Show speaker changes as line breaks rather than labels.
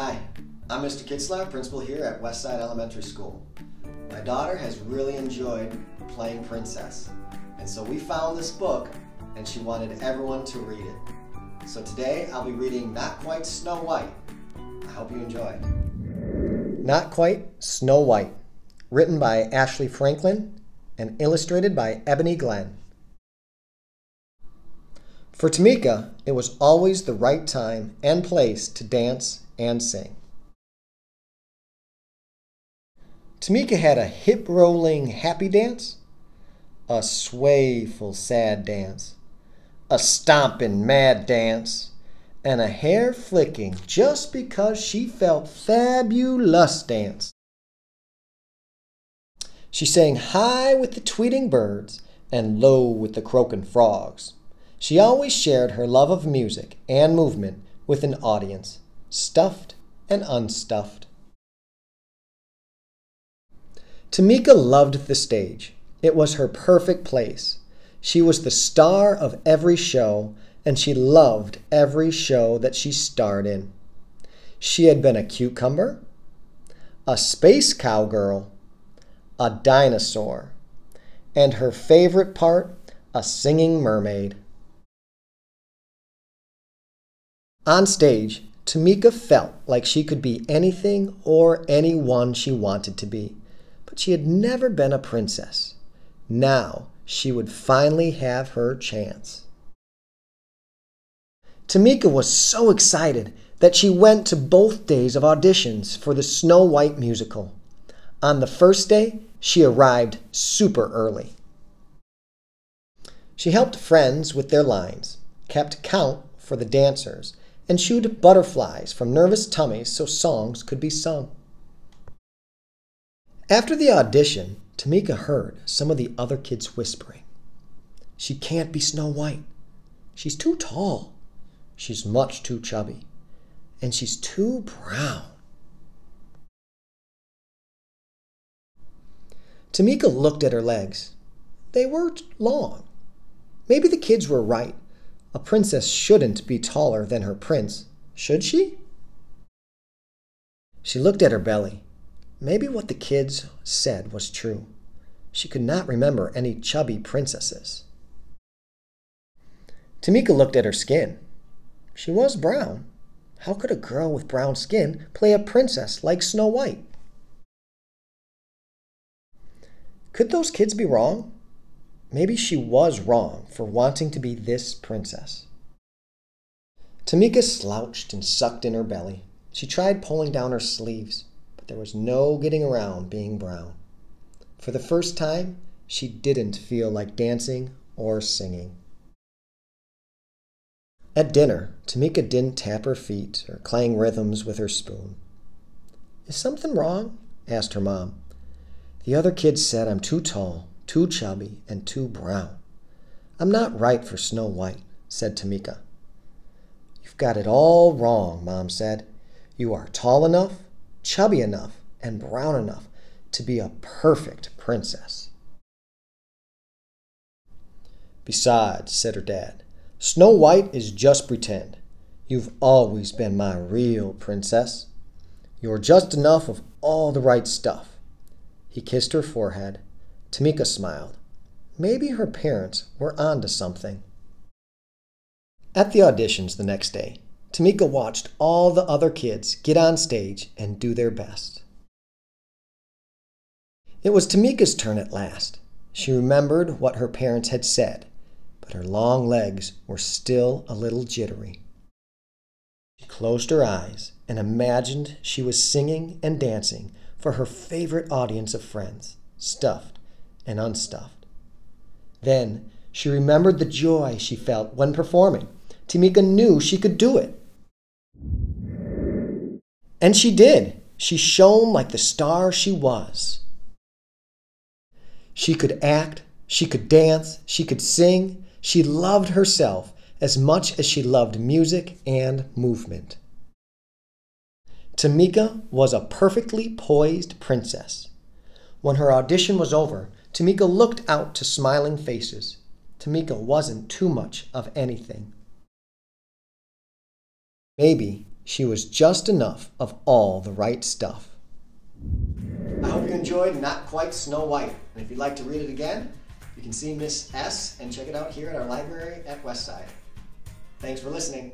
Hi, I'm Mr. Kitzler, principal here at Westside Elementary School. My daughter has really enjoyed playing princess, and so we found this book and she wanted everyone to read it. So today I'll be reading Not Quite Snow White. I hope you enjoy. Not Quite Snow White, written by Ashley Franklin and illustrated by Ebony Glenn. For Tamika, it was always the right time and place to dance and sing. Tamika had a hip-rolling happy dance, a swayful sad dance, a stomping mad dance, and a hair-flicking just because she felt fabulous dance. She sang high with the tweeting birds and low with the croaking frogs. She always shared her love of music and movement with an audience, stuffed and unstuffed. Tamika loved the stage. It was her perfect place. She was the star of every show, and she loved every show that she starred in. She had been a cucumber, a space cowgirl, a dinosaur, and her favorite part, a singing mermaid. On stage, Tamika felt like she could be anything or anyone she wanted to be, but she had never been a princess. Now she would finally have her chance. Tamika was so excited that she went to both days of auditions for the Snow White musical. On the first day, she arrived super early. She helped friends with their lines, kept count for the dancers, and shooed butterflies from nervous tummies so songs could be sung. After the audition, Tamika heard some of the other kids whispering, "She can't be Snow White. She's too tall. She's much too chubby. And she's too brown." Tamika looked at her legs. They were long. Maybe the kids were right. A princess shouldn't be taller than her prince, should she? She looked at her belly. Maybe what the kids said was true. She could not remember any chubby princesses. Tamika looked at her skin. She was brown. How could a girl with brown skin play a princess like Snow White? Could those kids be wrong? Maybe she was wrong for wanting to be this princess. Tamika slouched and sucked in her belly. She tried pulling down her sleeves, but there was no getting around being brown. For the first time, she didn't feel like dancing or singing. At dinner, Tamika didn't tap her feet or clang rhythms with her spoon. "Is something wrong?" asked her mom. "The other kids said I'm too tall, too chubby, and too brown. I'm not right for Snow White," said Tamika. "You've got it all wrong," Mom said. "You are tall enough, chubby enough, and brown enough to be a perfect princess." "Besides," said her dad, "Snow White is just pretend. You've always been my real princess. You're just enough of all the right stuff." He kissed her forehead. Tamika smiled. Maybe her parents were onto something. At the auditions the next day, Tamika watched all the other kids get on stage and do their best. It was Tamika's turn at last. She remembered what her parents had said, but her long legs were still a little jittery. She closed her eyes and imagined she was singing and dancing for her favorite audience of friends, stuffed and unstuffed. Then she remembered the joy she felt when performing. Tamika knew she could do it. And she did. She shone like the star she was. She could act, she could dance, she could sing. She loved herself as much as she loved music and movement. Tamika was a perfectly poised princess. When her audition was over, Tamika looked out to smiling faces. Tamika wasn't too much of anything. Maybe She was just enough of all the right stuff. I hope you enjoyed Not Quite Snow White. And if you'd like to read it again, you can see Miss S and check it out here at our library at Westside. Thanks for listening.